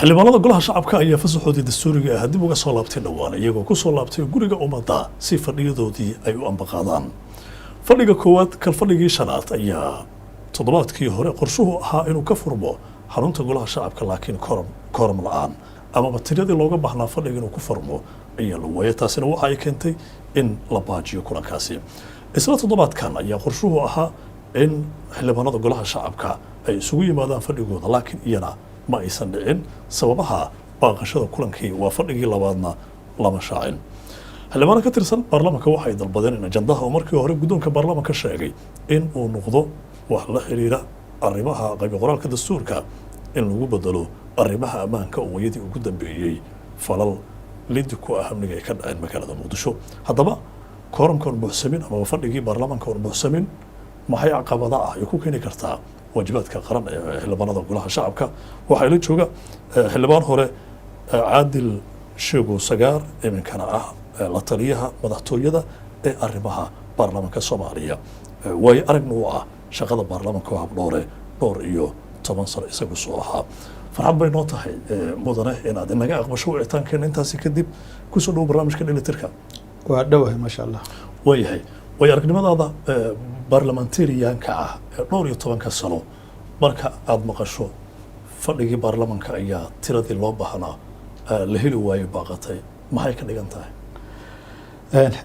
xildhibaanada golaha shacabka ayaa fasaxoodii dastuuriga ah dib uga soo laabtay dhowaan iyagoo ku soo laabtay guriga ummadda si fadhiyadoodii ay u ambaqaadaan fadhiga koowaad kalfadhigii shanaad ayaa toddobaadkii hore qorshuhu ahaa inuu ka furmo xarunta golaha shacabka laakiin kooram la-aan amaba tiradii looga baahnaa fadhiga inuu ku furmo ayaa la waayay taasina waxa ay keentay in la baajiyo kulankaasi isla toddobaadkan ayaa qorshuhu ahaa in xildhibaanada golaha shacabka ay isugu yimaadaan fadhigooda laakiin iyana ma aysan dhicin sababaha baaqashada kulankii waa fadhigii labaadna lama shaacin xildhibaano ka tirsan baarlamaanka waxay dalbadeen in ajandaha oo markii hore guddoonka baarlamaanka sheegay in uu noqdo wax la xiriira arrimaha qayb qoraalka dastuurka in lagu bedelo arrimaha ammaanka oo wayadii ugu dambeeyey falal lidi ku ah amniga ay ka dhaceen magaalada muqdisho haddaba kooramkan buuxsamin ama fadhigii baarlamaanka oo buuxsamin maxay caqabada ah ay ku keeni kartaa waajibaadka qaran ee xildhibaanada golaha shacabka waxaa ila jooga xildhibaan hore caadil sheego sagaar iminkana ah la taliyaha madaxtooyada ee arrimaha baarlamaanka soomaaliya waayo aragna u ah shaqada baarlamaanka oo habdhoore dhowr iyo 10 sano isagu soo ahaa farxad bay noo tahay mudane inaad inaga aqbasho wicitaankeena intaasi kadib kusoo dhow barnaamijka dhalitirka waa dhowahay maasha allah waayahay way aragnimadaada baarlamentariyaanka ah ee dhowr iyo 10 sano marka aad maqasho fadhigii baarlamaanka ayaa tiradii loo baahnaa la heli waayo baaqatay maxay ka dhigan tahay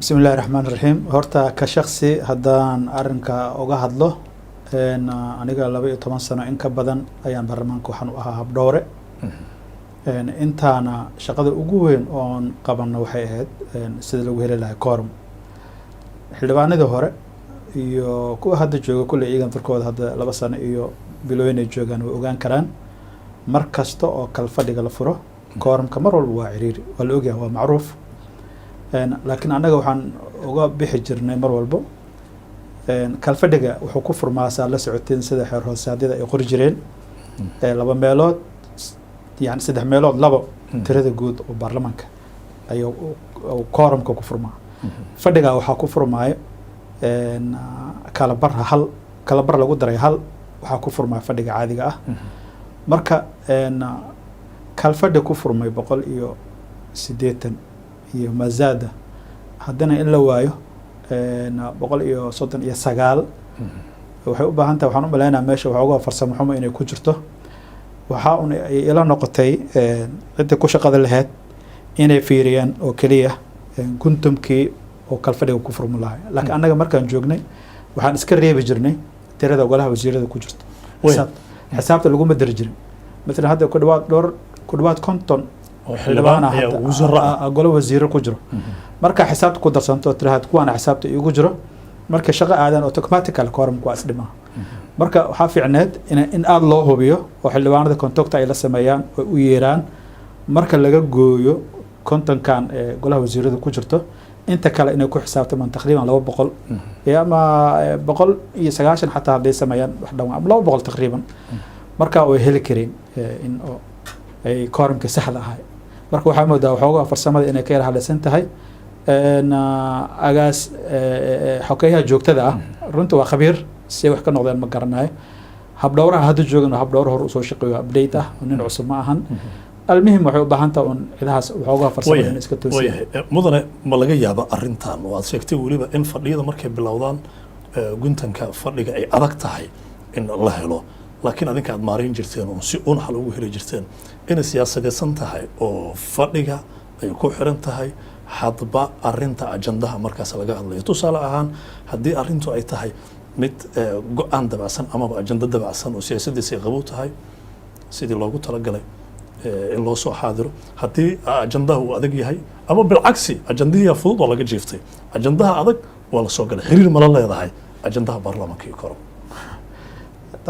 بسم الله الرحمن الرحيم هرتا كشخصي هدان أرنكا أوجا هدلو أنا قال لبي 10 سنة إنك بدن أيام برلمانك وحنو أها بدورة أنت أنا شغل أجوين أون قبلنا وحيد سيد الوهيل له كارم حلواني ظهره يو كو هذا الجو كل إيجان تركوا هذا لبسنا يو بلوين الجوجان وأوجان كران مركز تو أو كالفدي قال كارم كمر والواعرير والأوجا هو معروف laakiin annaga waxaan uga bixi jirnay mar walbo kalfadhiga wuxuu ku furmaasaa la socoteen sida xeer hoosaadyada ay qori jireen laba meelood yani 3 meelood labo tirada guud oo baarlamaanka ayuu kooramka ku furmaa fadhiga waxaa ku furmaayo kala bar lagu daray hal waxaa ku furmaya fadhiga caadiga ah marka kalfadhi ku furmay 180 iyo mazaada haddana in la waayo 139 waxay u baahan tahay waxaan u maleynayaa meesha waxa uga farsamo xumo inay ku jirto waxa uu ila noqotay cidda ku shaqada lahayd inay fiiriyaan oo kaliya kuntumkii oo kalfadhiga ku furmulahay laakiin annaga markaan joognay waxaan iska reebi jirnay tirada golaha wasiirada ku jirta xisaabta lagu madari jirin مثلا hadda ku dhawaad 50 xildhibaan golo wasiiro ku jiro marka xisaabta ku darsanto tiraahad kuwana xisaabta igu jiro marka shaqo aadan automatically quorumku waa isdhima marka waxa fiicneed in aad loo hubiyo oo xildhibaanada contact ay la sameeyaan oo u yeeraan marka laga gooyo kontonkan golaha wasiirada ku jirto inta kale inay ku xisaabtamaan taqriiban 200 ama 190 xataa haday sameeyaan wax dhan 200 taqriiban marka way heli kareen in ay quorumka saxda ah marka waxaa moodaa waxoogaa farsamada inay ka yar halaysan tahay agaas xogeyaha joogtada ah runta waa khabiir si wax ka noqdeen ma garanayo habdhowraha hadda joogan habdhowr hore usoo shaqeeyo update ah nin cusub ma ahan almuhim waxay u baahan tahay un cidahaas waxoogaa farsamada in iska toosiyo mudane ma laga yaaba arrintan oo aad sheegtay weliba in fadhiyada markay bilowdaan guntanka fadhiga ay adag tahay in la helo laakiin adinka aad maareyn jirteen oo si un xal ugu heli jirteen inay siyaasadeysan tahay oo fadhiga ay ku xiran tahay hadba arinta ajandaha markaas laga hadlayo tusaale ahaan haddii arintu ay tahay mid go-aan dabacsan amaba ajanda dabacsan oo siyaasadiisa ay qabow tahay sidii loogu talagalay in loo soo xaadiro haddii ajandaha uu adag yahay ama bilcagsi ajandihii fudud oo laga jiiftay ajandaha adag waa la soo galay xiriir mala leedahay ajandaha baarlamaanka iyo koro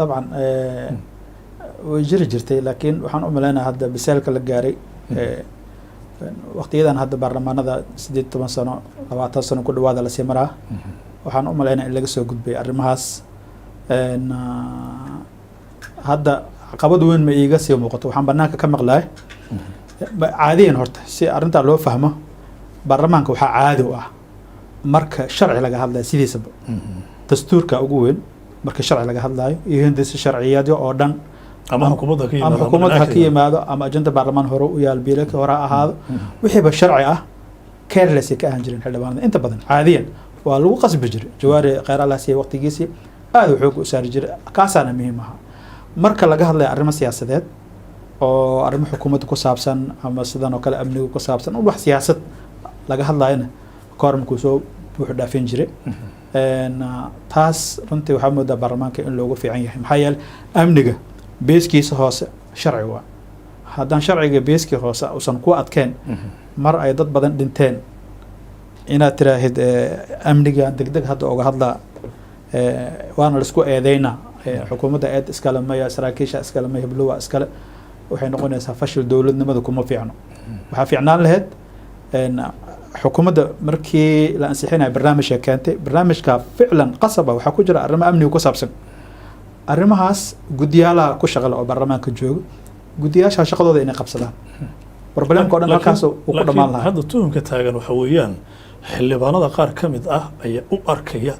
طبعا ويجري جرتي لكن وحن أملنا هذا بسالك الجاري وقتيدا هذا برلمان هذا 16 سنة 14 سنة كل واحد على سمرة وحن أملنا اللي جسوا قد بأرمهاس إن هذا قبض وين ما يجلس يوم وقت وحن بناك كم غلاي عاديا هرت سي أرنت لو فهمه برلمان كوح عادي واه مرك شرع لقى هذا سيدي سب دستور كأقول marka sharci laga hadlayo iyo hindis sharciyeedyo oo dhan ama xukuumadda ka ama yimaado xukuumadda ha ka yimaado ama ajenda baarlamaan hore u yaal biilaka hore ha ahaado wixiiba sharci ah careless ay ka ahaan jireen xildhibaanada inta badan caadiyan waa lagu qasbi jiray jawaari kheyr allah siiyey waqtigiisii aad u xoog u saari jiray kaasaana muhiim aha marka laga hadlayo arrimo siyaasadeed oo arrimo xukuumadda ku saabsan ama sidan oo kale amniga ku saabsan wax siyaasad laga hadlayana koormkuu soo buuxu dhaafin jiray taas runtii waxaa moodaa baarlamaanka in loogu fiican yahay maxaa yeele amniga beeskiisa hoose sharci waa haddaan sharciga beeskii hoose usan ku adkeen mar ay dad badan dhinteen inaad tiraahid amniga degdeg hadda oga hadlaa waana laisku eedeynaa xukuumadda eed iskale maya saraakiisha iskale maya heblowa iskale waxay noqonaysaa fashil dowladnimada kuma fiicno waxaa fiicnaan lahayd xukuumadda markii la ansixinaya barnaamijka keentay barnaamijka ficlan qasaba waxaa ku jira arrimo amniga ku saabsan arrimahaas guddiyaalaha ku shaqale oo baarlamaanka jooga guddiyaasha shaqadooda inay qabsadaan barbalemka o dhan halkaas uu ku dhammaan lahaa hadda tuhumka taagan waxa weeyaan xildhibaanada qaar ka mid ah ayaa u arkaya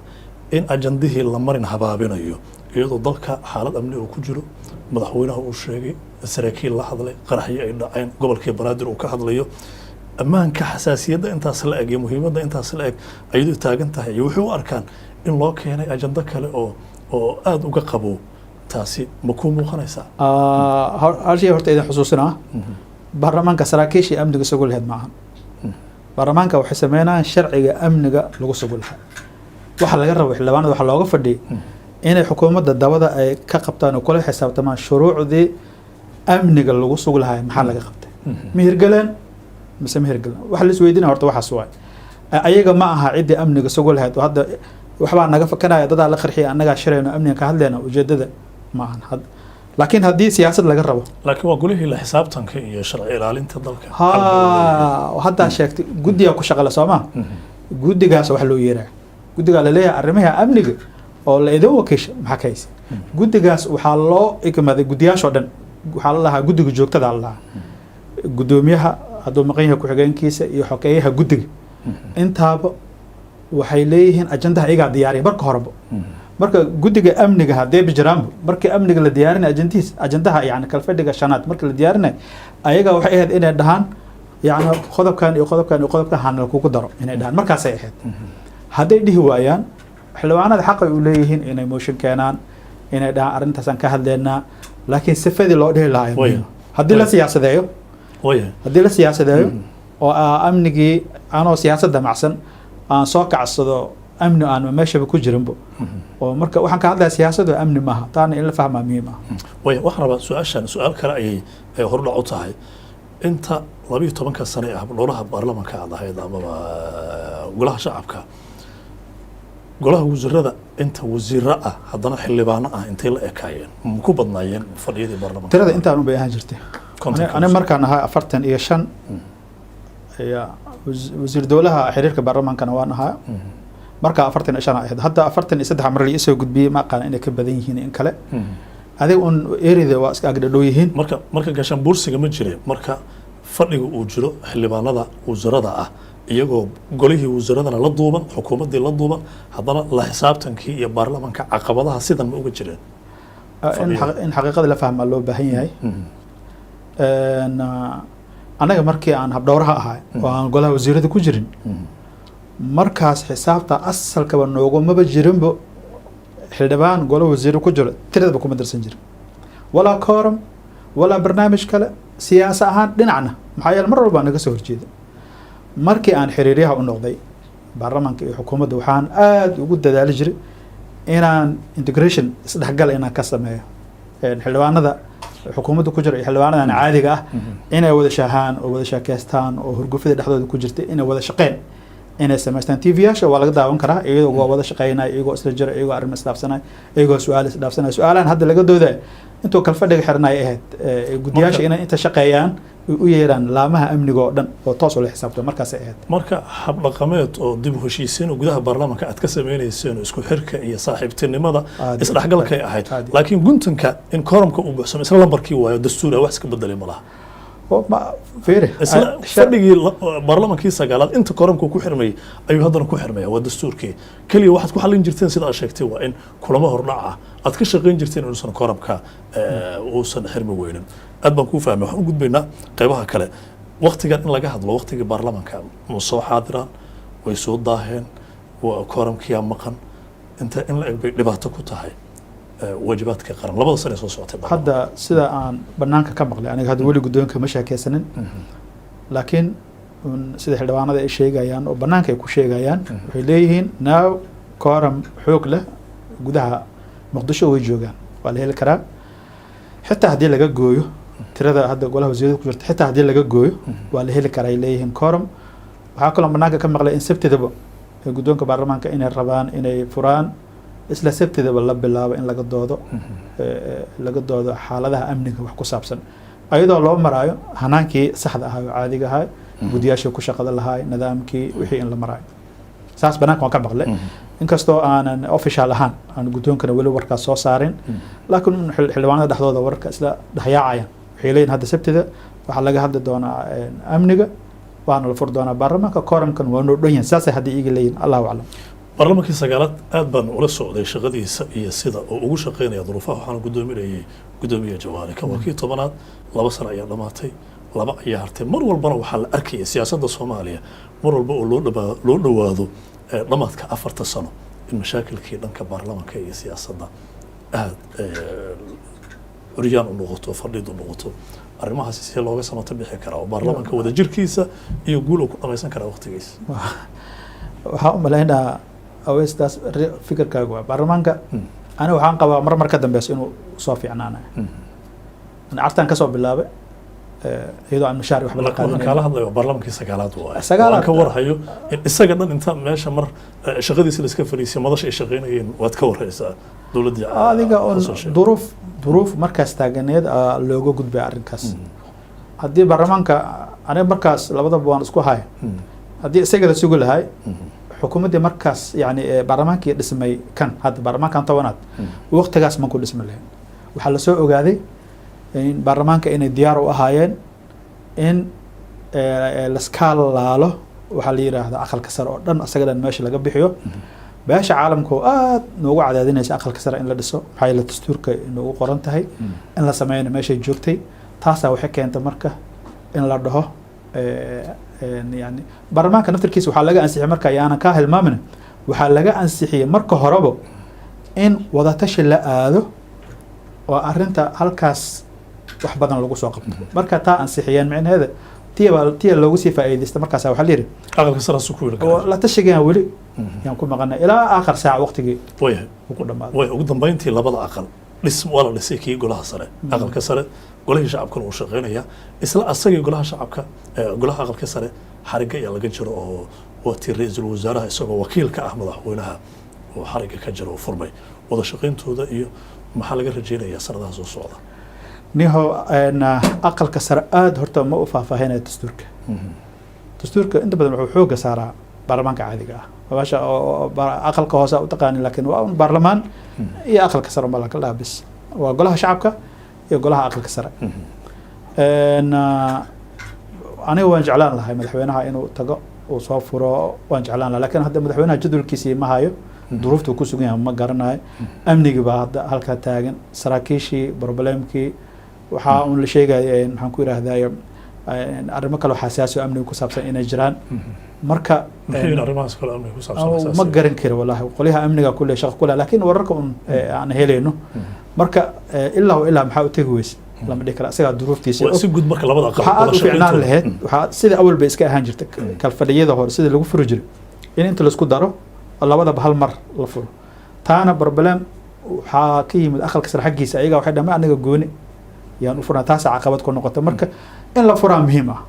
in ajandihii la marin habaabinayo iyadoo dalka xaalad amni uu ku jiro madaxweynaha uu sheegay saraakiil la hadlay qaraxyo ay dhaceen gobolkii banaadir uu ka hadlayo ammaanka xasaasiyadda intaas la eg iyo muhiimadda intaas la eg ayadoo taagan tahay iyo wuxuu u arkaan in loo keenay ajando kale oo aada uga qabo taasi ma kuu muuqanaysaa hal shay horta idin xusuusinaa baarlamaanka saraakiishii amniga sugu lahayd maaha baarlamaanka waxay sameynayaan sharciga amniga lagu sugu lahaa waxa laga rabo xildhibaanada waxaa looga fadhiyay inay xukuumadda dabada ay ka qabtaan oo kula xisaabtamaan shuruucdii amniga lagu sugu lahaa maxaa laga qabtay mihirgaleen mise mihirgaleen waxa la isweydiinaya horta waxaas waay ayaga ma aha ciddii amniga sugu lahayd oo hadda waxbaa naga fakanaya dadaa la qarxiya annagaa shirayno amniga ka hadlayna ujeedada ma ahan laakiin haddii siyaasad laga rabo laakiin waa golihii la xisaabtanka iyo sharci ilaalinta dalka haddaa sheegtay guddigaa ku shaqale soo maa guddigaas wax loo yeeraa guddigaa laleeyahay arrimaha amniga oo la idin wakiisha maxaa ka haysa guddigaas waxaa loo igmaday guddiyaashoo dhan waxaa la lahaa guddiga joogtada la lahaa guddoomiyaha hadduu maqan yahay ku-xigeenkiisa iyo xogeeyaha guddiga intaaba waxay leeyihiin ajandaha iyagaa diyaariya marka horeba marka guddiga amniga haddee bijiraanba markii amniga la diyaarinay ajandaha yani kalfadhiga shanaad markii la diyaarinay ayagaa waxay ahayd inay dhahaan yani qodobkan iyo qodobkan iyo qodobkan hanal kugu daro inay dhahaan markaasay ahayd hadday dhihi waayaan xildhibaanada xaqay u leeyihiin inay mooshin keenaan inay dhahaan arrintaasaan ka hadleynaa laakiin sifadii loo dhihi lahaa haddii la siyaasadeeyo oo amnigii anoo siyaasadda macsan aan soo kacsado amni aan meeshaba ku jirinbo oo marka waxaan ka hadlaya siyaasadu amni maaha taana in la fahmaa muhiim ah waxaan rabaa su-aal kale ayay hordhac u tahay inta 12 sane ah golaha baarlamanka aad ahayd amaba golaha shacabka golaha wasiirada inta wasiiro ah haddana xildhibaano ah intay la ekaayeen ma ku badnaayeen fadhiyadii baarlamanka tirada intaan u bay ahaan jirtay ani markaan ahaa 45 ayaa wasiir dowlaha xiriirka baarlamaankana waan ahaa markaa 45 ahayd hadda 43 mar la isoo gudbiyey ma aqaan inay ka badan yihiin in kale adiga un erida waa iska agdhadhow yihiin marka gashan buursiga ma jireen marka fadhiga uu jiro xildhibaanada wasiirada ah iyagoo golihii wasiiradana la duuban xukuumaddii la duuban haddana la xisaabtankii iyo baarlamanka caqabadaha sidan ma uga jireen in xaqiiqada la fahmaa loo baahan yahay anaga markii aan habdhowraha ahay oo aan golaha wasiirada ku jirin markaas xisaabta asalkaba noogumaba jirinbo xildhibaan golo wasiiro ku jiro tiradaba kuma darsan jirin walaa kooram walaa barnaamij kale siyaasa ahaan dhinacna maxaa yeele mar walba naga soo horjeeda markii aan xiriiryaha u noqday baarlamaanka iyo xukuumadda waxaan aada ugu dadaali jiray inaan integration isdhexgal inaan ka sameeyo xildhibaanada xukuumadda ku jira iyo xildhibaanadan caadiga ah inay wada shaahaan oo wada shaakeystaan oo hurgufida dhexdooda ku jirta inay wada shaqeen inay samaystaan tvyaasha waa laga daawan karaa iyagoo wada shaqeynaya iyagoo isla jira iyagoo arrimo isdhaafsanaya iyagoo su-aal isdhaafsanaya su-aalahan hadda laga doodaya intuu kalfadhiga xiranaya ahayd guddiyaasha inay inta shaqeeyaan u yeeraan laamaha amniga oo dhan oo toos oo la xisaabto markaasay ahayd marka habdhaqameed oo dib u heshiisiin oo gudaha baarlamaanka aad ka sameynayseen oo isku xirka iyo saaxiibtinimada isdhexgalkay ahayd laakiin guntanka in kooramka uu buuxsamo isla lambarkii waayo dastuur wax iska bedelay ma laha fiiri isla fadhigii baarlamaankii sagaalaad inta koramku ku xirmayay ayuu haddana ku xirmaya waa dastuurkii keliya waxaad ku xallin jirteen sida aad sheegtay waa in kulamo hordhac ah aad ka shaqayn jirteen inuusan koramka uusan xirmi weynin aad baan kuu fahmay waxaan u gudbaynaa qaybaha kale waqtigan in laga hadlo waqtigii baarlamaanka ma soo xaadiraan way soo daaheen koramkiyaa maqan inta in la eg bay dhibaato ku tahay waajibaadka qaran labada sano soo socotay hadda sida aan banaanka ka maqlay aniga hadda weli guddoonka ma sheekeysanin laakiin sida xildhibaanada ay sheegayaan oo banaanka ay ku sheegayaan waxay leeyihiin now kooram xoog leh gudaha muqdisho way joogaan waa la heli karaa xitaa haddii laga gooyo tirada hadda golaha wasiirada ku jirta xitaa haddii laga gooyo waa la heli karaa ay leeyihiin kooram waxaa kaloo banaanka ka maqlay in sabtidaba guddoonka baarlamaanka inay rabaan inay furaan isla sabtidaba la bilaabo in laga doodo xaaladaha amniga wax ku saabsan ayadoo loo maraayo hanaankii saxda ahaa oo caadiga ahaa guddiyaashii ku shaqada lahaay nidaamkii wixii in la maraayo saas banaanka waan ka maqlay inkastoo aanan official ahaan aan guddoonkana weli warkaas soo saarin laakiin xildhibaanada dhexdooda warka isla dhexyaacayaan waxay leeyihin hadda sabtida waxaa laga hadli doonaa amniga waana la furi doonaa baarlamaanka kooramkan waa noo dhan yahin saasay hadda iiga leeyihin allahu aclam baarlamaankii sagaalaad aad baan ula socday shaqadiisa iyo sida uu ugu shaqeynaya duruufaha waxaana guddoominayay guddoomiye jawaari kan waa kii tobanaad 2 sano ayaa dhamaatay 2 ayaa hartay mar walbana waxaa la arkaya siyaasadda soomaaliya mar walba oo loo dhowaado dhamaadka 4 sano in mashaakilkii dhanka baarlamaanka iyo siyaasadda aad curyaan u noqoto fadhiid u noqoto arrimahaasi si looga samato bixi karaa oo baarlamaanka wada jirkiisa iyo guul uu ku dhamaysan karaa waqtigiisa waxaan u malaynaa aweystaas fikirkaagu waa baarlamaanka aniga waxaan qabaa mar ka dambeyso inuu soo fiicnaanayo cartaan kasoo bilaabay iyadoo aan mashaaric waxba la qaadanayn kala hadlayo baarlamaankii sagaalaad waa ka warhayo in isaga dhan inta meesha mar shaqadiisa la iska fariisay madasha ay shaqeynayeen waad ka warhaysaa dowladda adiga oo duruuf markaas taaganeed looga gudbay arrinkaas haddii baarlamaanka aniga markaas labadaba waan isku hay haddii isaga la sugi lahay xukuumaddii markaas yani baarlamaankii dhismay kan hadda baarlamaankan tobanaad waqtigaas man ku dhismi lahayn waxaa lasoo ogaaday in baarlamaanka inay diyaar u ahaayeen in laska laalo waxaa la yidhaahda aqalka sare oo dhan isaga dhan meesha laga bixiyo beesha caalamka oo aad noogu cadaadinaysa aqalka sare in la dhiso maxaa yeele dastuurka noogu qoran tahay in la sameeyana meeshay joogtay taasaa waxay keentay marka in la dhaho yani baarlamaanka naftarkiisa waxaa laga ansixiyay marka ayaanan kaa hilmaamina waxaa laga ansixiyey marka horeba in wadatashi la aado oo arrinta halkaas wax badan lagu soo qabto marka taa ansixiyeen micnaheeda tiya loogu sii faa'iidaysta markaas waxaa la yidhi aqalka sare su ku la tashigaan weli yaan ku maqanay ilaa aakhir saac waqtigii ku dhamaaday way ugu dambeyntii labada aqal waa la dhisay kii golaha sare aqalka sare golahii shacabkana uu shaqeynaya isla asagii golaha shacabka golaha aqalka sare xariga ayaa laga jiro oo waatii ra-iisul wasaaraha isagoo wakiil ka ah madaxweynaha oo xariga ka jiro oo furmay wada shaqeyntooda iyo maxaa laga rajeynayaa sanadaha soo socda niho aqalka sare aada horta ma u faahfaahinaya dastuurka inta badan wuxuu xooga saaraa baarlamaanka caadiga ah meesha aqalka hoose u taqaanin laakiin waa un baarlamaan iyo aqalka sare ma lakala dhaha bis waa golaha shacabka iyo golaha aqalka sare aniga waan jeclaan lahay madaxweynaha inuu tago uu soo furo waan jeclaan lahay lakin hadda madaxweynaha jadwalkiisii ma hayo duruufta ku sugan yahay ma garanayo amnigii baa hadda halkaa taagan saraakiishii problemkii waxaa un la sheegaya maxaan ku yidhaahdayo arrimo kaloo xasaasi oo amniga ku saabsan inay jiraan marka ma garan kari wallahi qolyaha amniga kule shaqo kule laakiin wararka un aan helayno marka ilaa maxaa u tegi weyse lama dhihi kara isagaa duruuftiisa si guud marka labada aqal waxaa aada u fiicnaan lahayd waxaa sida awal bay iska ahaan jirta kalfadhiyada hore sida lagu furi jiray in inta laisku daro oo labadaba hal mar la furo taana problem waxaa ka yimid aqalka sare xaggiisa ayaga waxay dhamaan anaga gooni yaan u furnaa taasa caqabad ku noqota marka in la furaa muhiim ah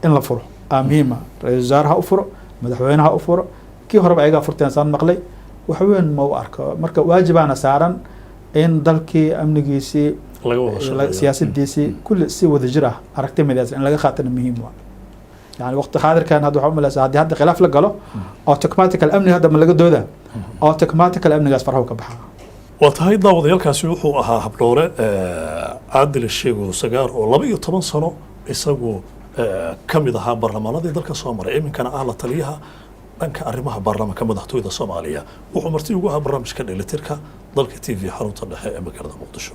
in la furo muhiim ah ra-iisul wasaaraha u furo madaxweynaha u furo kii horeba ayagaa furteen saan maqlay wax weyn ma u arko marka waajibaana saaran in dalkii amnigiisii siyaasadiisii kulli si wada jir ah aragti midaysan in laga qaatana muhiim waa yani waqti xaadirkan hadda waxaa umalaysaa haddii hadda khilaaf la galo automatical amni hadda ma laga doodaa automatical amnigaas farhaw ka baxaa waa tahay daawadayaalkaasi wuxuu ahaa habdhoore caadil sheego sagaar oo 12 sano isagu ka mid ahaa baarlamaanadii dalka soo maray iminkana ah la taliyaha dhanka arrimaha baarlamaanka madaxtooyada Soomaaliya wuxuu marti ugu ahaa barnaamijka dheelitirka dalka TV xarunta dhexe ee magaalada Muqdisho.